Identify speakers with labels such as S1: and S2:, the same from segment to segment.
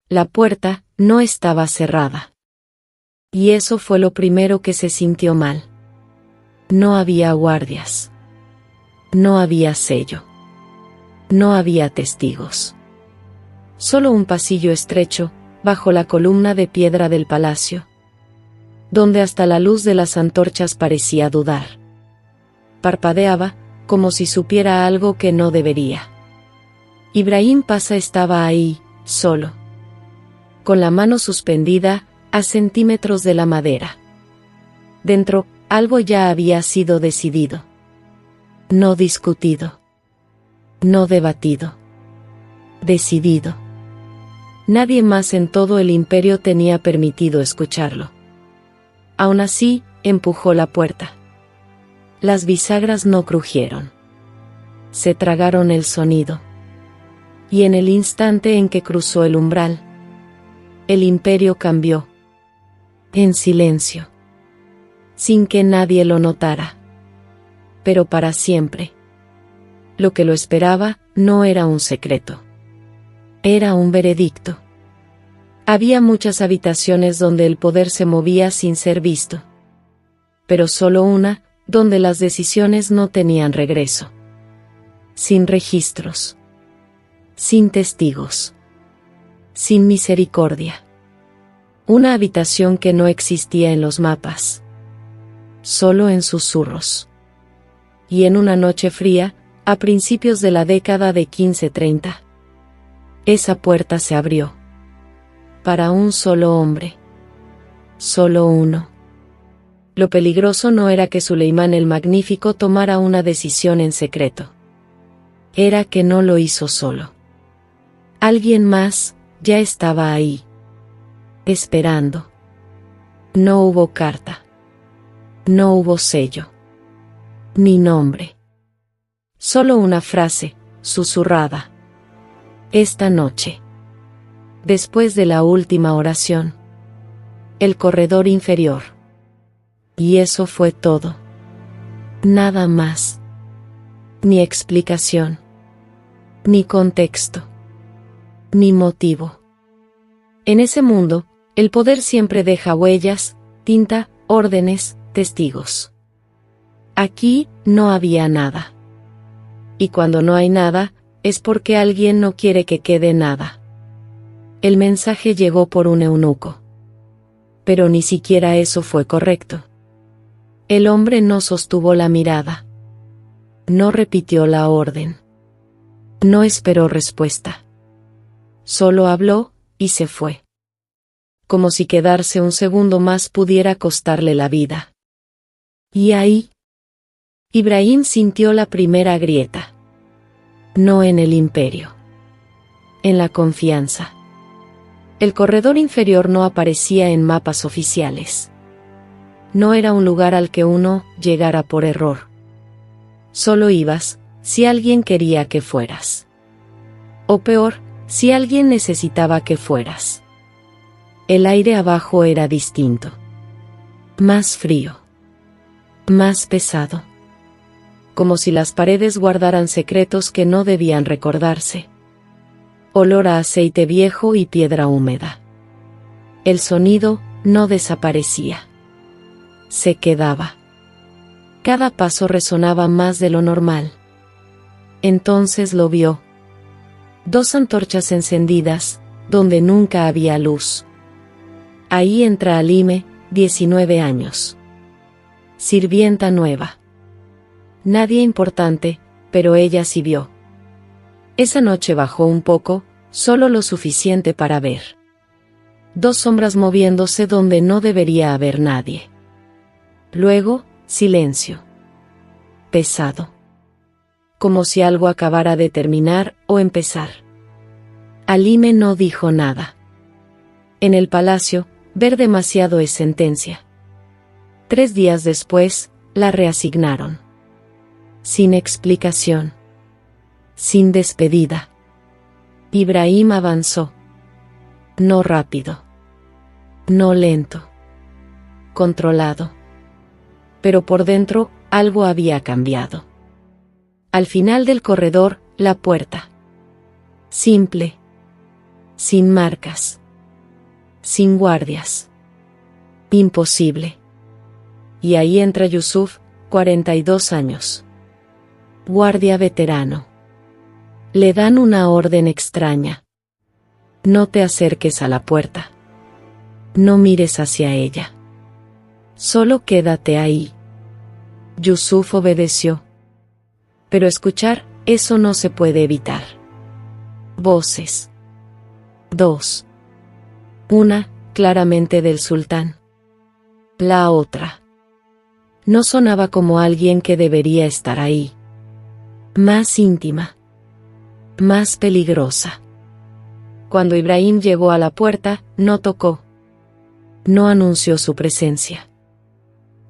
S1: la puerta no estaba cerrada. Y eso fue lo primero que se sintió mal. No había guardias. No había sello. No había testigos. Solo un pasillo estrecho, bajo la columna de piedra del palacio, donde hasta la luz de las antorchas parecía dudar. Parpadeaba, como si supiera algo que no debería. Ibrahim Pasha estaba ahí, solo, con la mano suspendida, a centímetros de la madera. Dentro, algo ya había sido decidido. No discutido. No debatido. Decidido. Nadie más en todo el imperio tenía permitido escucharlo. Aún así, empujó la puerta. Las bisagras no crujieron. Se tragaron el sonido. Y en el instante en que cruzó el umbral, el imperio cambió. En silencio. Sin que nadie lo notara. Pero para siempre. Lo que lo esperaba no era un secreto. Era un veredicto. Había muchas habitaciones donde el poder se movía sin ser visto. Pero solo una, donde las decisiones no tenían regreso. Sin registros. Sin testigos. Sin misericordia. Una habitación que no existía en los mapas. Solo en susurros. Y en una noche fría, a principios de la década de 1530, esa puerta se abrió. Para un solo hombre. Solo uno. Lo peligroso no era que Suleimán el Magnífico tomara una decisión en secreto. Era que no lo hizo solo. Alguien más ya estaba ahí. Esperando. No hubo carta. No hubo sello. Ni nombre. Solo una frase, susurrada. Esta noche. Después de la última oración. El corredor inferior. Y eso fue todo. Nada más. Ni explicación. Ni contexto. Ni motivo. En ese mundo, el poder siempre deja huellas, tinta, órdenes, testigos. Aquí no había nada. Y cuando no hay nada, es porque alguien no quiere que quede nada. El mensaje llegó por un eunuco. Pero ni siquiera eso fue correcto. El hombre no sostuvo la mirada. No repitió la orden. No esperó respuesta. Solo habló, y se fue. Como si quedarse un segundo más pudiera costarle la vida. Y ahí, Ibrahim sintió la primera grieta. No en el imperio. En la confianza. El corredor inferior no aparecía en mapas oficiales. No era un lugar al que uno llegara por error. Solo ibas, si alguien quería que fueras. O peor, si alguien necesitaba que fueras. El aire abajo era distinto. Más frío. Más pesado. Como si las paredes guardaran secretos que no debían recordarse. Olor a aceite viejo y piedra húmeda. El sonido no desaparecía. Se quedaba. Cada paso resonaba más de lo normal. Entonces lo vio. 2 antorchas encendidas, donde nunca había luz. Ahí entra Halime, 19 años. Sirvienta nueva. Nadie importante, pero ella sí vio. Esa noche bajó un poco, solo lo suficiente para ver. 2 sombras moviéndose donde no debería haber nadie. Luego, silencio. Pesado. Como si algo acabara de terminar o empezar. Halime no dijo nada. En el palacio, ver demasiado es sentencia. 3 días después, la reasignaron. Sin explicación. Sin despedida. Ibrahim avanzó. No rápido. No lento. Controlado. Pero por dentro, algo había cambiado. Al final del corredor, la puerta. Simple. sin marcas, sin guardias. Imposible. Y ahí entra Yusuf, 42 años. Guardia veterano. Le dan una orden extraña. No te acerques a la puerta. No mires hacia ella. Solo quédate ahí. Yusuf obedeció. Pero escuchar, eso no se puede evitar. Voces. 2. Una, claramente del sultán. La otra. No sonaba como alguien que debería estar ahí. Más íntima. Más peligrosa. Cuando Ibrahim llegó a la puerta, no tocó. No anunció su presencia.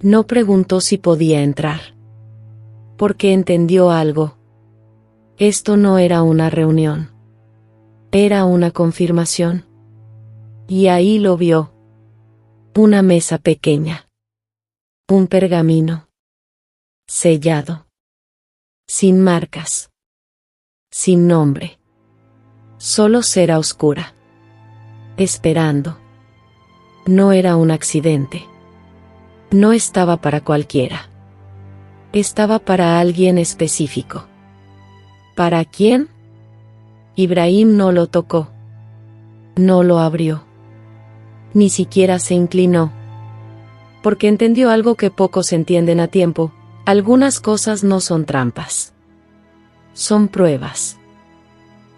S1: No preguntó si podía entrar. Porque entendió algo. Esto no era una reunión. Era una confirmación. Y ahí lo vio. Una mesa pequeña. Un pergamino. Sellado. Sin marcas. Sin nombre. Solo cera oscura. Esperando. No era un accidente. No estaba para cualquiera. Estaba para alguien específico. ¿Para quién? Ibrahim no lo tocó. No lo abrió. Ni siquiera se inclinó. Porque entendió algo que pocos entienden a tiempo: algunas cosas no son trampas. Son pruebas.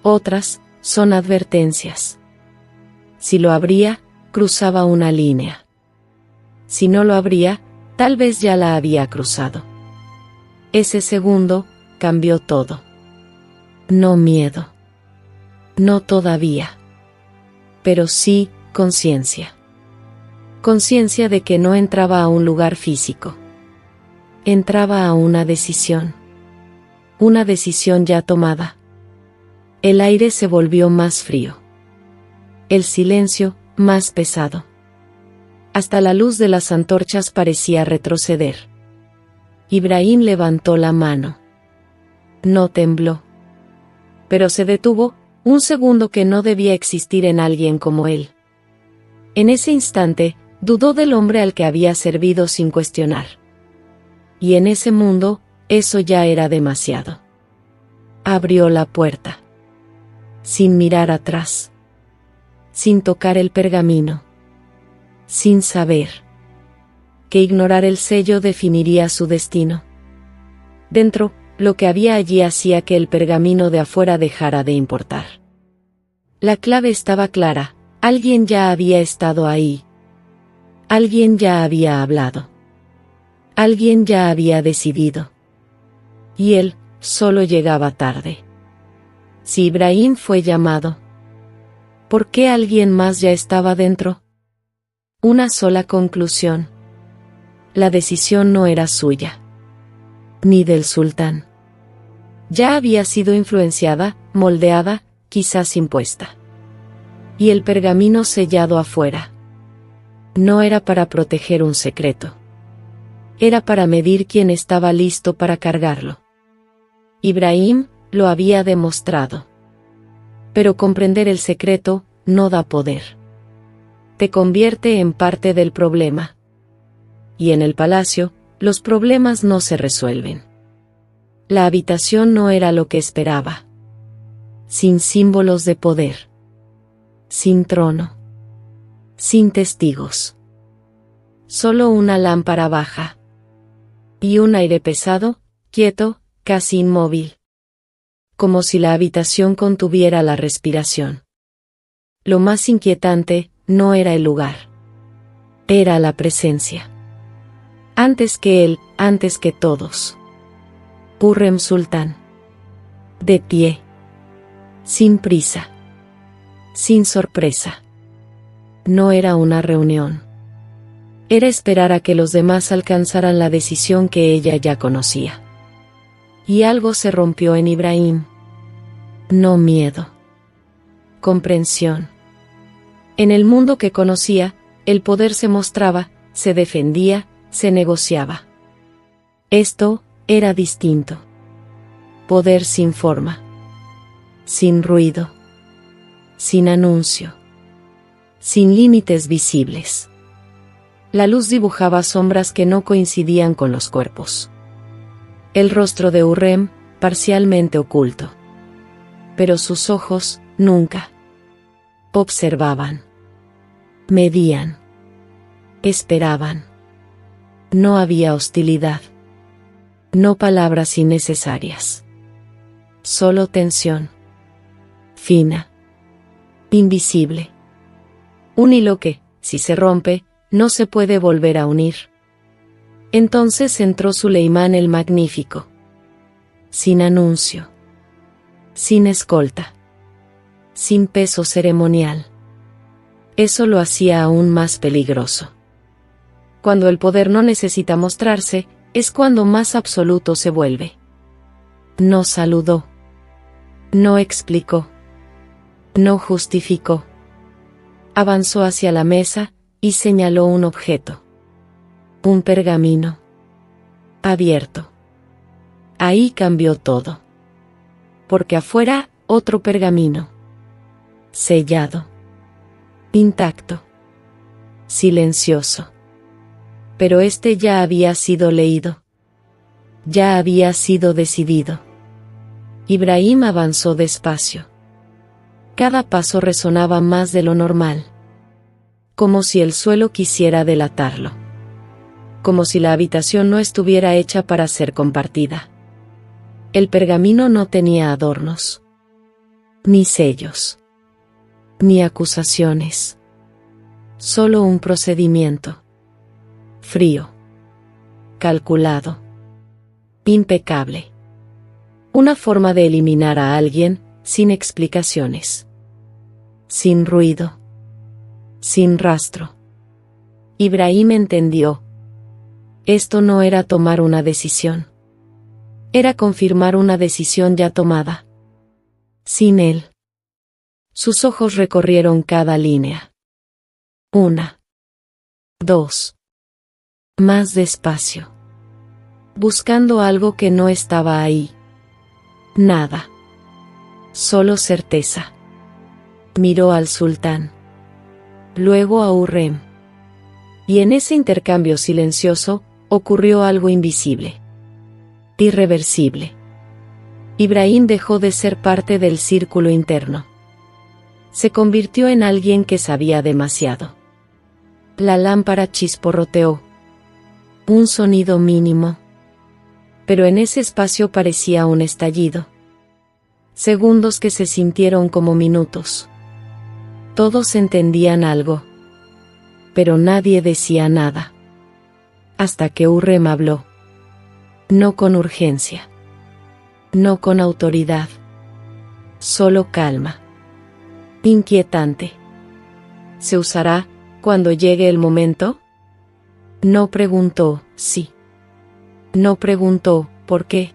S1: Otras son advertencias. Si lo abría, cruzaba una línea. Si no lo abría, tal vez ya la había cruzado. Ese segundo cambió todo. No miedo. No todavía. Pero sí conciencia. Conciencia de que no entraba a un lugar físico. Entraba a una decisión. Una decisión ya tomada. El aire se volvió más frío. El silencio, más pesado. Hasta la luz de las antorchas parecía retroceder. Ibrahim levantó la mano. No tembló. Pero se detuvo, un segundo que no debía existir en alguien como él. En ese instante, dudó del hombre al que había servido sin cuestionar. Y en ese mundo, eso ya era demasiado. Abrió la puerta. Sin mirar atrás. Sin tocar el pergamino. Sin saber que ignorar el sello definiría su destino. Dentro, lo que había allí hacía que el pergamino de afuera dejara de importar. La clave estaba clara: alguien ya había estado ahí. Alguien ya había hablado. Alguien ya había decidido. Y él solo llegaba tarde. Si Ibrahim fue llamado, ¿por qué alguien más ya estaba dentro? Una sola conclusión. La decisión no era suya. Ni del sultán. Ya había sido influenciada, moldeada, quizás impuesta. Y el pergamino sellado afuera. No era para proteger un secreto. Era para medir quién estaba listo para cargarlo. Ibrahim lo había demostrado. Pero comprender el secreto no da poder. Te convierte en parte del problema. Y en el palacio, los problemas no se resuelven. La habitación no era lo que esperaba. Sin símbolos de poder. Sin trono. Sin testigos. Solo una lámpara baja. Y un aire pesado, quieto, casi inmóvil. Como si la habitación contuviera la respiración. Lo más inquietante no era el lugar. Era la presencia. Antes que él, antes que todos. Hurrem Sultán. De pie. Sin prisa. Sin sorpresa. No era una reunión. Era esperar a que los demás alcanzaran la decisión que ella ya conocía. Y algo se rompió en Ibrahim. No miedo. Comprensión. En el mundo que conocía, el poder se mostraba, se defendía, se negociaba. Esto era distinto. Poder sin forma. Sin ruido. sin anuncio, sin límites visibles. La luz dibujaba sombras que no coincidían con los cuerpos. El rostro de Hurrem, parcialmente oculto. Pero sus ojos, nunca. Observaban. Medían. Esperaban. No había hostilidad. No palabras innecesarias. Solo tensión. Fina. Invisible. Un hilo que, si se rompe, no se puede volver a unir. Entonces entró Suleimán el Magnífico. Sin anuncio. Sin escolta. Sin peso ceremonial. Eso lo hacía aún más peligroso. Cuando el poder no necesita mostrarse, es cuando más absoluto se vuelve. No saludó. No explicó. No justificó. Avanzó hacia la mesa y señaló un objeto. Un pergamino. Abierto. Ahí cambió todo. Porque afuera, otro pergamino. Sellado. Intacto. Silencioso. Pero este ya había sido leído. Ya había sido decidido. Ibrahim avanzó despacio. Cada paso resonaba más de lo normal. Como si el suelo quisiera delatarlo. Como si la habitación no estuviera hecha para ser compartida. El pergamino no tenía adornos. Ni sellos. Ni acusaciones. Solo un procedimiento. Frío. Calculado. Impecable. Una forma de eliminar a alguien, sin explicaciones. Sin ruido. Sin rastro. Ibrahim entendió. Esto no era tomar una decisión. Era confirmar una decisión ya tomada. Sin él. Sus ojos recorrieron cada línea. 1. 2. Más despacio. Buscando algo que no estaba ahí. Nada. Solo certeza. Miró al sultán. Luego a Hurrem. Y en ese intercambio silencioso, ocurrió algo invisible. Irreversible. Ibrahim dejó de ser parte del círculo interno. Se convirtió en alguien que sabía demasiado. La lámpara chisporroteó. Un sonido mínimo. Pero en ese espacio parecía un estallido. Segundos que se sintieron como minutos. Todos entendían algo. Pero nadie decía nada. Hasta que Hurrem habló. No con urgencia. No con autoridad. Solo calma. Inquietante. ¿Se usará cuando llegue el momento? No preguntó, sí. No preguntó, ¿por qué?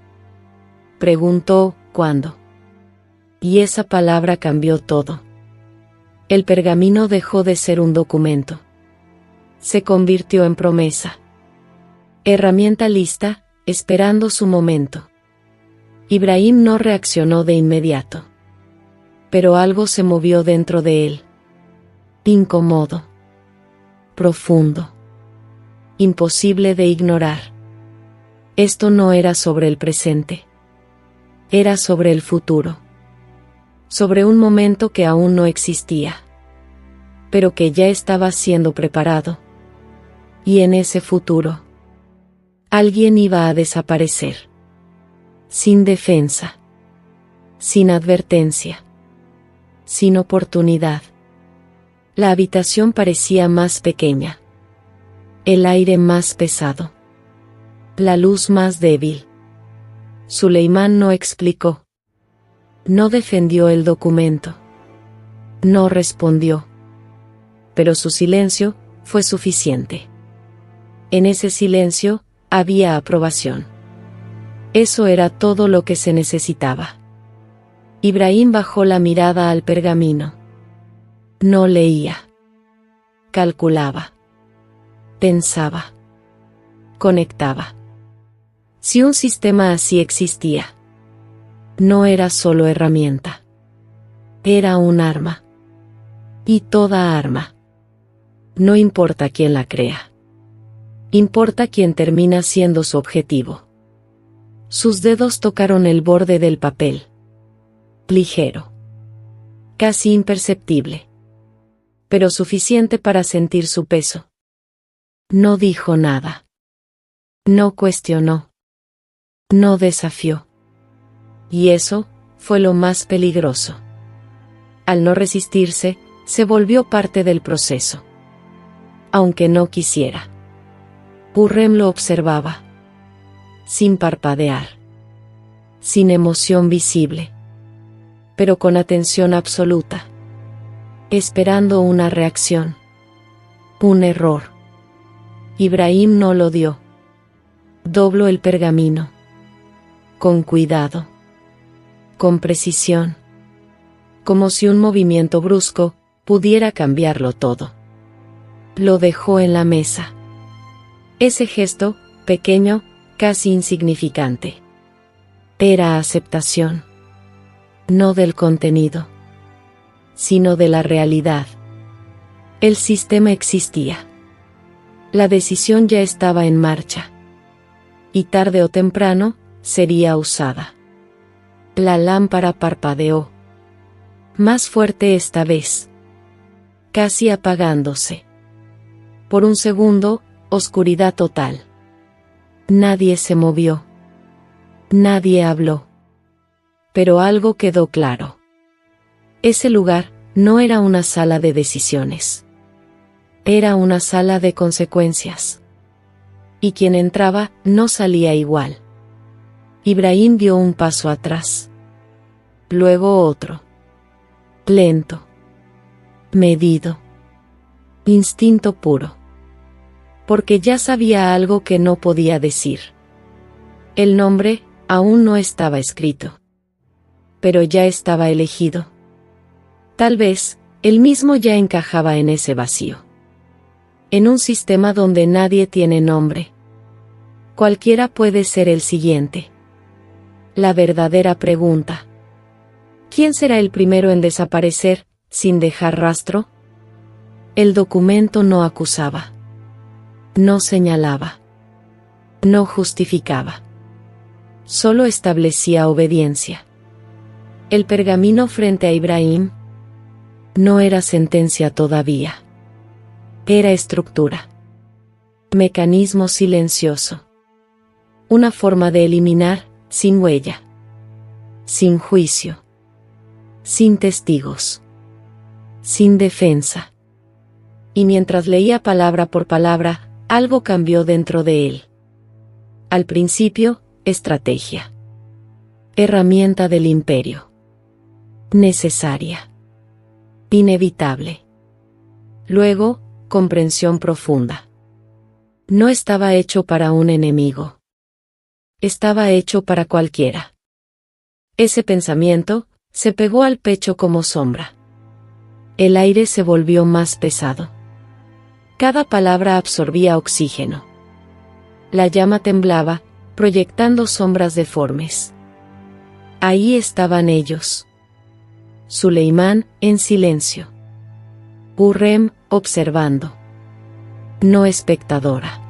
S1: Preguntó, ¿cuándo? Y esa palabra cambió todo. El pergamino dejó de ser un documento. Se convirtió en promesa. Herramienta lista, esperando su momento. Ibrahim no reaccionó de inmediato. Pero algo se movió dentro de él. Incómodo. Profundo. Imposible de ignorar. Esto no era sobre el presente. Era sobre el futuro. Sobre un momento que aún no existía. Pero que ya estaba siendo preparado. Y en ese futuro, alguien iba a desaparecer. Sin defensa. Sin advertencia. Sin oportunidad. La habitación parecía más pequeña. El aire más pesado. La luz más débil. Suleimán no explicó. No defendió el documento. No respondió. Pero su silencio fue suficiente. En ese silencio había aprobación. Eso era todo lo que se necesitaba. Ibrahim bajó la mirada al pergamino. No leía. Calculaba. Pensaba. Conectaba. Si un sistema así existía, no era solo herramienta. Era un arma. Y toda arma. No importa quién la crea. Importa quién termina siendo su objetivo. Sus dedos tocaron el borde del papel. Ligero. Casi imperceptible. Pero suficiente para sentir su peso. No dijo nada. No cuestionó. No desafió. Y eso fue lo más peligroso. Al no resistirse, se volvió parte del proceso. Aunque no quisiera. Hurrem lo observaba. Sin parpadear. Sin emoción visible. Pero con atención absoluta. Esperando una reacción. Un error. Ibrahim no lo dio. Dobló el pergamino. Con cuidado. Con precisión. Como si un movimiento brusco pudiera cambiarlo todo. Lo dejó en la mesa. Ese gesto, pequeño, casi insignificante. Era aceptación. No del contenido, sino de la realidad. El sistema existía. La decisión ya estaba en marcha. Y tarde o temprano, sería usada. La lámpara parpadeó. Más fuerte esta vez. Casi apagándose. Por un segundo, oscuridad total. Nadie se movió. Nadie habló. Pero algo quedó claro. Ese lugar no era una sala de decisiones. Era una sala de consecuencias. Y quien entraba no salía igual. Ibrahim dio un paso atrás. Luego otro. Lento. Medido. Instinto puro. Porque ya sabía algo que no podía decir. El nombre aún no estaba escrito. Pero ya estaba elegido. Tal vez, él mismo ya encajaba en ese vacío. En un sistema donde nadie tiene nombre. Cualquiera puede ser el siguiente. La verdadera pregunta. ¿Quién será el primero en desaparecer, sin dejar rastro? El documento no acusaba. No señalaba. No justificaba. Solo establecía obediencia. El pergamino frente a Ibrahim no era sentencia todavía. Era estructura. Mecanismo silencioso. Una forma de eliminar, sin huella. Sin juicio. Sin testigos. Sin defensa. Y mientras leía palabra por palabra, algo cambió dentro de él. Al principio, estrategia. Herramienta del imperio. Necesaria. Inevitable. Luego, comprensión profunda. No estaba hecho para un enemigo. Estaba hecho para cualquiera. Ese pensamiento se pegó al pecho como sombra. El aire se volvió más pesado. Cada palabra absorbía oxígeno. La llama temblaba, proyectando sombras deformes. Ahí estaban ellos. Suleimán, en silencio. Hurrem, observando. No espectadora.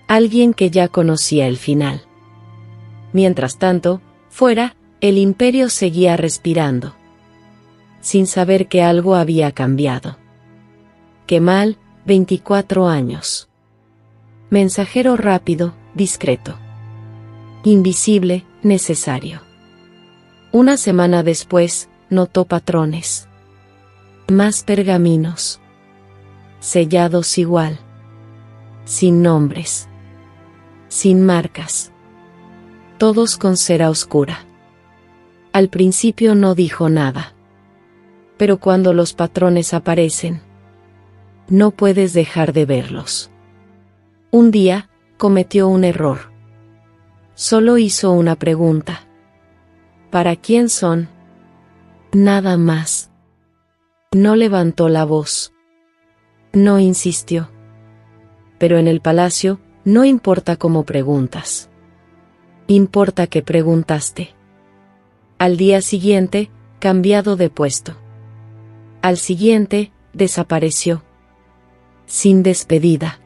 S1: Alguien que ya conocía el final. Mientras tanto, fuera, el imperio seguía respirando. Sin saber que algo había cambiado. Kemal, 24 años. Mensajero rápido, discreto. Invisible, necesario. Una semana después, notó patrones. Más pergaminos. Sellados igual. Sin nombres. Sin marcas. Todos con cera oscura. Al principio no dijo nada. Pero cuando los patrones aparecen, no puedes dejar de verlos. Un día, cometió un error. Solo hizo una pregunta. ¿Para quién son? Nada más. No levantó la voz. No insistió. Pero en el palacio, no importa cómo preguntas. Importa que preguntaste. Al día siguiente, cambiado de puesto. Al siguiente, desapareció. Sin despedida.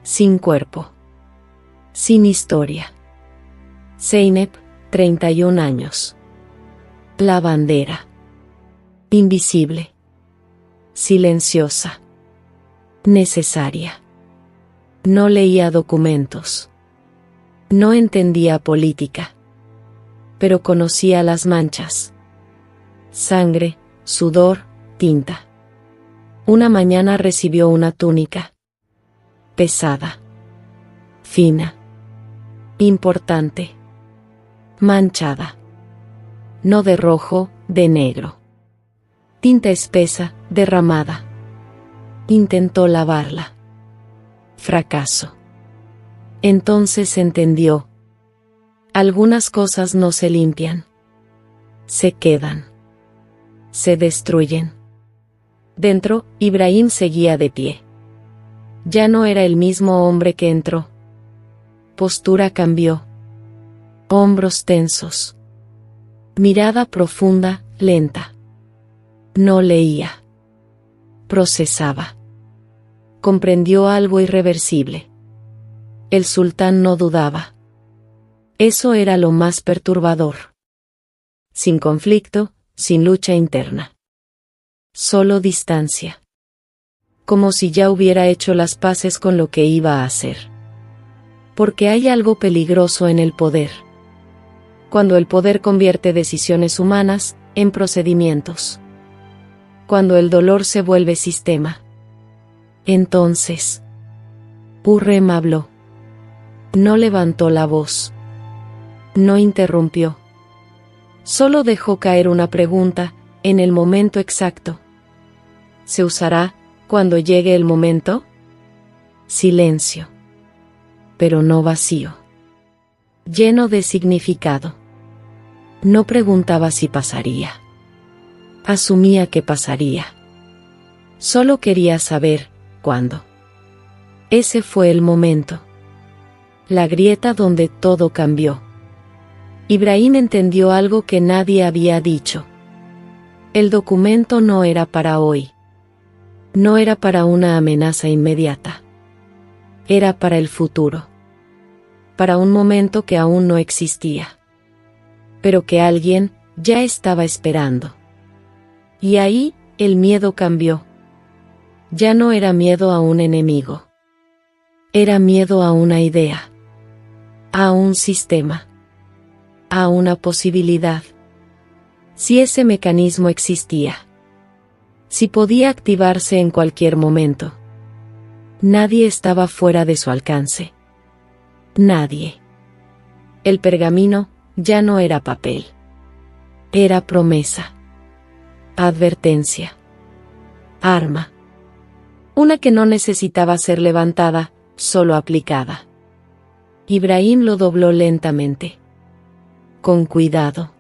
S1: Sin cuerpo. Sin historia. Zeynep, 31 años. La bandera. Invisible. Silenciosa. Necesaria. No leía documentos. No entendía política. Pero conocía las manchas. Sangre, sudor, tinta. Una mañana recibió una túnica. Pesada. Fina. Importante. Manchada. No de rojo, de negro. Tinta espesa, derramada. Intentó lavarla. Fracaso. Entonces entendió. Algunas cosas no se limpian. Se quedan. Se destruyen. Dentro, Ibrahim seguía de pie. Ya no era el mismo hombre que entró. Postura cambió. Hombros tensos. Mirada profunda, lenta. No leía. Procesaba. Comprendió algo irreversible. El sultán no dudaba. Eso era lo más perturbador. Sin conflicto, sin lucha interna. Solo distancia. Como si ya hubiera hecho las paces con lo que iba a hacer. Porque hay algo peligroso en el poder. Cuando el poder convierte decisiones humanas en procedimientos. Cuando el dolor se vuelve sistema. Entonces, Hurrem habló. No levantó la voz. No interrumpió. Solo dejó caer una pregunta, en el momento exacto. ¿Se usará, cuando llegue el momento? Silencio. Pero no vacío. Lleno de significado. No preguntaba si pasaría. Asumía que pasaría. Solo quería saber, ¿cuándo? Ese fue el momento. La grieta donde todo cambió. Ibrahim entendió algo que nadie había dicho. El documento no era para hoy. No era para una amenaza inmediata. Era para el futuro. Para un momento que aún no existía. Pero que alguien ya estaba esperando. Y ahí, el miedo cambió. Ya no era miedo a un enemigo. Era miedo a una idea. A un sistema. A una posibilidad. Si ese mecanismo existía. Si podía activarse en cualquier momento. Nadie estaba fuera de su alcance. Nadie. El pergamino ya no era papel. Era promesa. Advertencia. Arma. Una que no necesitaba ser levantada, solo aplicada. Ibrahim lo dobló lentamente. Con cuidado.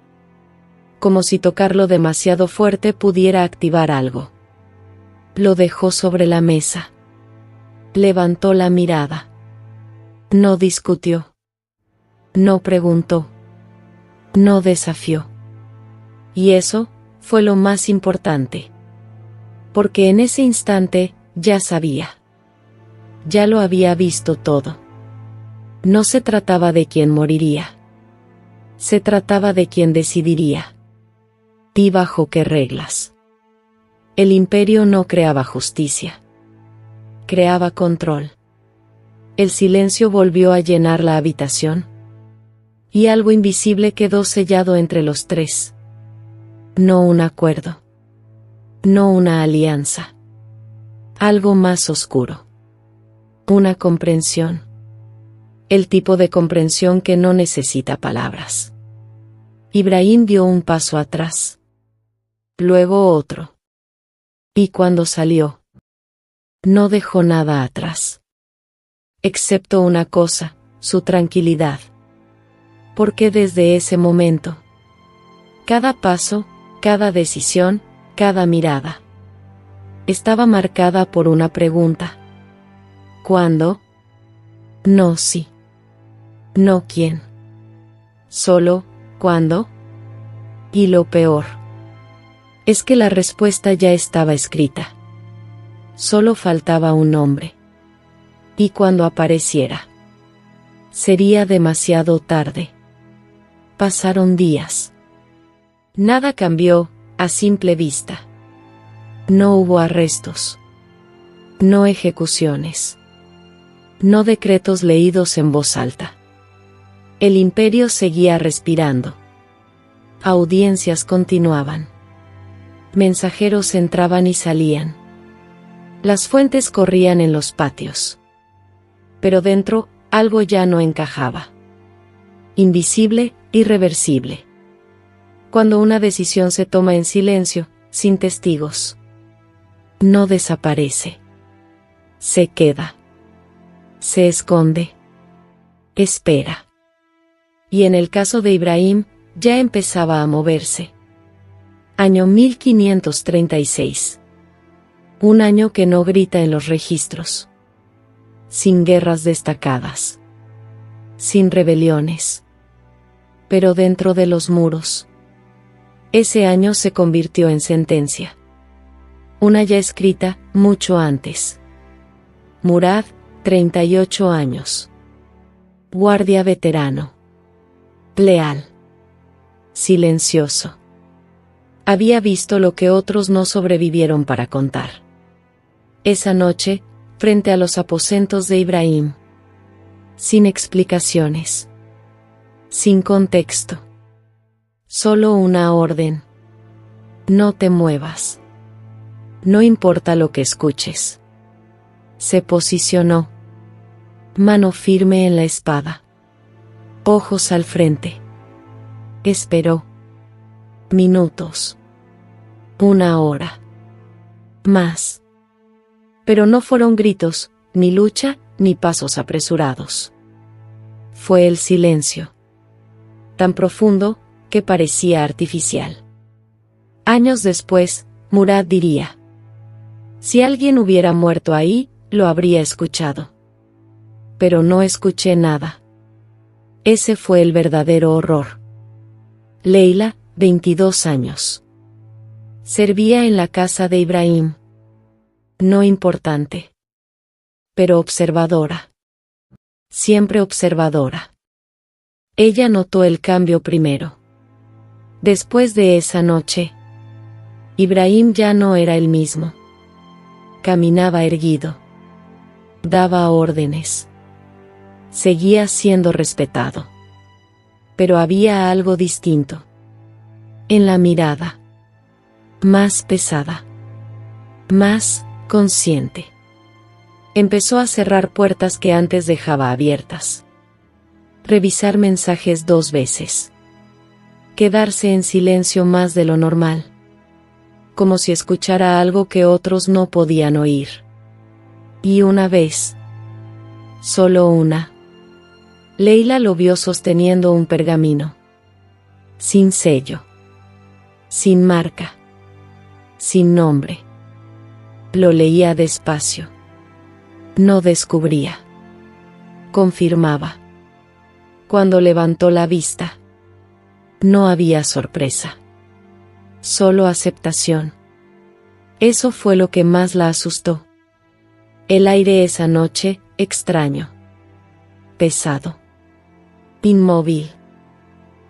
S1: Como si tocarlo demasiado fuerte pudiera activar algo. Lo dejó sobre la mesa. Levantó la mirada. No discutió. No preguntó. No desafió. Y eso fue lo más importante. Porque en ese instante, ya sabía. Ya lo había visto todo. No se trataba de quién moriría. Se trataba de quién decidiría. ¿Y bajo qué reglas? El imperio no creaba justicia. Creaba control. El silencio volvió a llenar la habitación. Y algo invisible quedó sellado entre los tres. No un acuerdo. No una alianza. Algo más oscuro. Una comprensión. El tipo de comprensión que no necesita palabras. Ibrahim dio un paso atrás. Luego otro. Y cuando salió, no dejó nada atrás. Excepto una cosa, su tranquilidad. Porque desde ese momento, cada paso, cada decisión, cada mirada, estaba marcada por una pregunta. ¿Cuándo? No si. No quién. Solo, ¿cuándo? Y lo peor. Es que la respuesta ya estaba escrita. Solo faltaba un nombre. Y cuando apareciera, sería demasiado tarde. Pasaron días. Nada cambió, a simple vista. No hubo arrestos. No ejecuciones. No decretos leídos en voz alta. El imperio seguía respirando. Audiencias continuaban. Mensajeros entraban y salían. Las fuentes corrían en los patios. Pero dentro, algo ya no encajaba. Invisible, irreversible. Cuando una decisión se toma en silencio, sin testigos, no desaparece. Se queda. Se esconde. Espera. Y en el caso de Ibrahim, ya empezaba a moverse. Año 1536. Un año que no grita en los registros. Sin guerras destacadas. Sin rebeliones. Pero dentro de los muros. Ese año se convirtió en sentencia. Una ya escrita, mucho antes. Murad, 38 años. Guardia veterano. Leal. Silencioso. Había visto lo que otros no sobrevivieron para contar. Esa noche, frente a los aposentos de Ibrahim. Sin explicaciones. Sin contexto. Solo una orden. No te muevas. No importa lo que escuches. Se posicionó. Mano firme en la espada. Ojos al frente. Esperó. Minutos. Una hora. Más. Pero no fueron gritos, ni lucha, ni pasos apresurados. Fue el silencio. Tan profundo, que parecía artificial. Años después, Murad diría: si alguien hubiera muerto ahí, lo habría escuchado. Pero no escuché nada. Ese fue el verdadero horror. Leila, 22 años. Servía en la casa de Ibrahim. No importante. Pero observadora. Siempre observadora. Ella notó el cambio primero. Después de esa noche, Ibrahim ya no era el mismo. Caminaba erguido. Daba órdenes. Seguía siendo respetado. Pero había algo distinto. En la mirada. Más pesada. Más consciente. Empezó a cerrar puertas que antes dejaba abiertas. Revisar mensajes 2 veces. Quedarse en silencio más de lo normal. Como si escuchara algo que otros no podían oír. Y una vez. Solo una. Leila lo vio sosteniendo un pergamino. Sin sello. Sin marca. Sin nombre. Lo leía despacio. No descubría. Confirmaba. Cuando levantó la vista, no había sorpresa. Solo aceptación. Eso fue lo que más la asustó. El aire esa noche, extraño. Pesado. Inmóvil.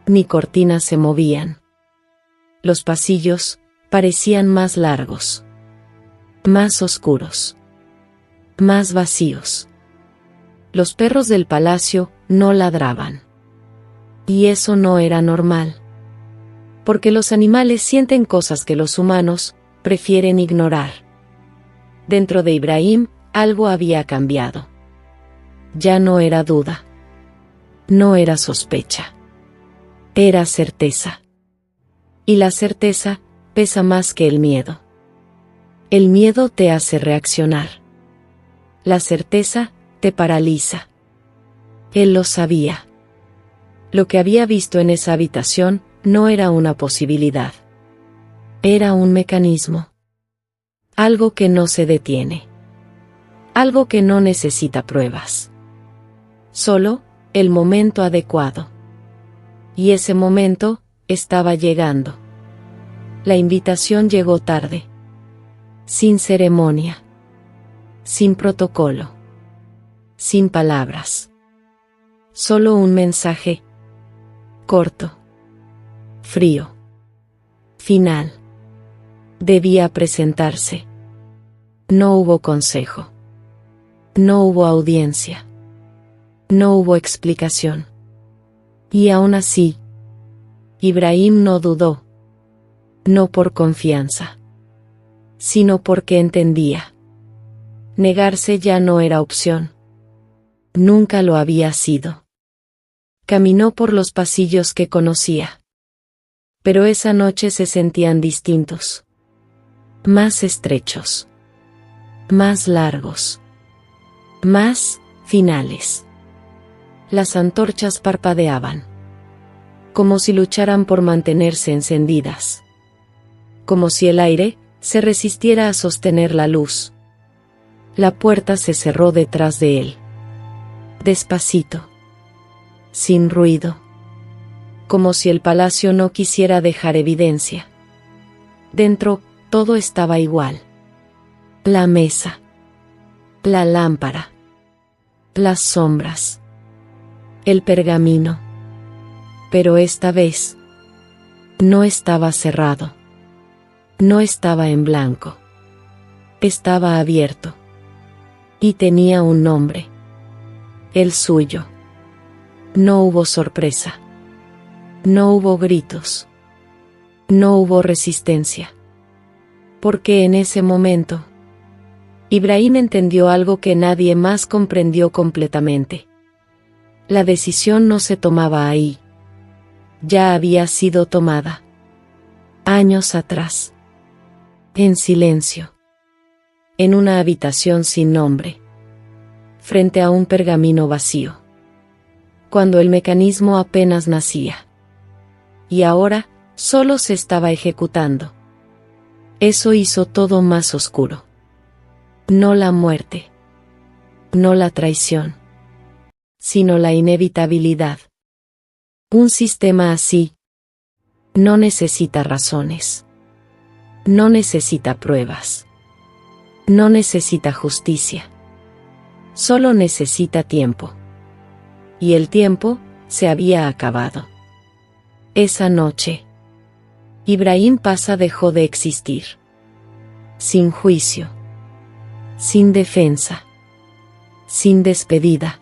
S1: Ni cortinas se movían. Los pasillos parecían más largos. Más oscuros. Más vacíos. Los perros del palacio no ladraban. Y eso no era normal. Porque los animales sienten cosas que los humanos prefieren ignorar. Dentro de Ibrahim, algo había cambiado. Ya no era duda. No era sospecha. Era certeza. Y la certeza pesa más que el miedo. El miedo te hace reaccionar. La certeza te paraliza. Él lo sabía. Lo que había visto en esa habitación no era una posibilidad. Era un mecanismo. Algo que no se detiene. Algo que no necesita pruebas. Solo el momento adecuado. Y ese momento estaba llegando. La invitación llegó tarde. Sin ceremonia. Sin protocolo. Sin palabras. Solo un mensaje. Corto. Frío. Final. Debía presentarse. No hubo consejo. No hubo audiencia. No hubo explicación. Y aún así, Ibrahim no dudó. No por confianza, sino porque entendía. Negarse ya no era opción. Nunca lo había sido. Caminó por los pasillos que conocía. Pero esa noche se sentían distintos. Más estrechos. Más largos. Más finales. Las antorchas parpadeaban. Como si lucharan por mantenerse encendidas. Como si el aire se resistiera a sostener la luz. La puerta se cerró detrás de él. Despacito. Sin ruido. Como si el palacio no quisiera dejar evidencia. Dentro, todo estaba igual. La mesa. La lámpara. Las sombras. El pergamino. Pero esta vez, no estaba cerrado. No estaba en blanco. Estaba abierto. Y tenía un nombre. El suyo. No hubo sorpresa. No hubo gritos. No hubo resistencia. Porque en ese momento, Ibrahim entendió algo que nadie más comprendió completamente. La decisión no se tomaba ahí. Ya había sido tomada. Años atrás. En silencio. En una habitación sin nombre. Frente a un pergamino vacío. Cuando el mecanismo apenas nacía. Y ahora, solo se estaba ejecutando. Eso hizo todo más oscuro. No la muerte. No la traición. Sino la inevitabilidad. Un sistema así no necesita razones. No necesita pruebas. No necesita justicia. Solo necesita tiempo. Y el tiempo se había acabado. Esa noche, Ibrahim Paza dejó de existir. Sin juicio. Sin defensa. Sin despedida.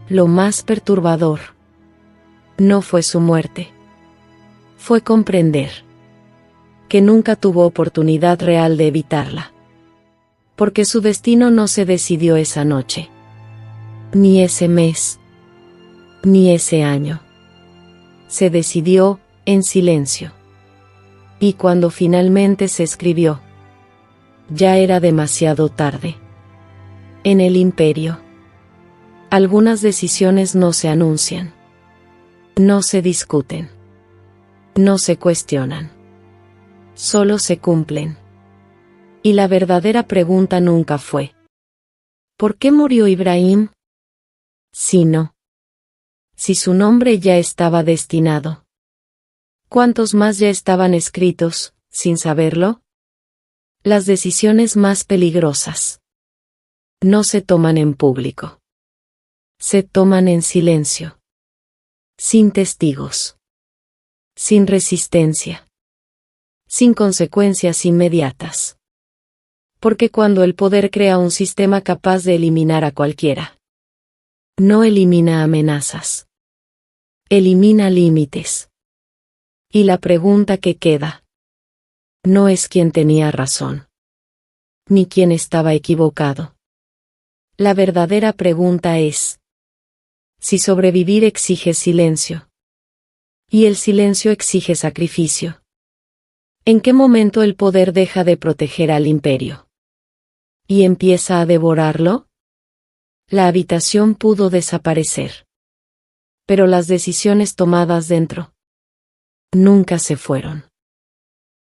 S1: Lo más perturbador no fue su muerte. Fue comprender que nunca tuvo oportunidad real de evitarla. Porque su destino no se decidió esa noche. Ni ese mes. Ni ese año. Se decidió en silencio. Y cuando finalmente se escribió, ya era demasiado tarde. En el imperio, algunas decisiones no se anuncian. No se discuten. No se cuestionan. Solo se cumplen. Y la verdadera pregunta nunca fue: ¿por qué murió Ibrahim? Sino: si su nombre ya estaba destinado. ¿Cuántos más ya estaban escritos, sin saberlo? Las decisiones más peligrosas no se toman en público. Se toman en silencio. Sin testigos. Sin resistencia. Sin consecuencias inmediatas. Porque cuando el poder crea un sistema capaz de eliminar a cualquiera, no elimina amenazas. Elimina límites. Y la pregunta que queda no es quién tenía razón, ni quién estaba equivocado. La verdadera pregunta es: si sobrevivir exige silencio, y el silencio exige sacrificio, ¿en qué momento el poder deja de proteger al imperio y empieza a devorarlo? La habitación pudo desaparecer, pero las decisiones tomadas dentro nunca se fueron.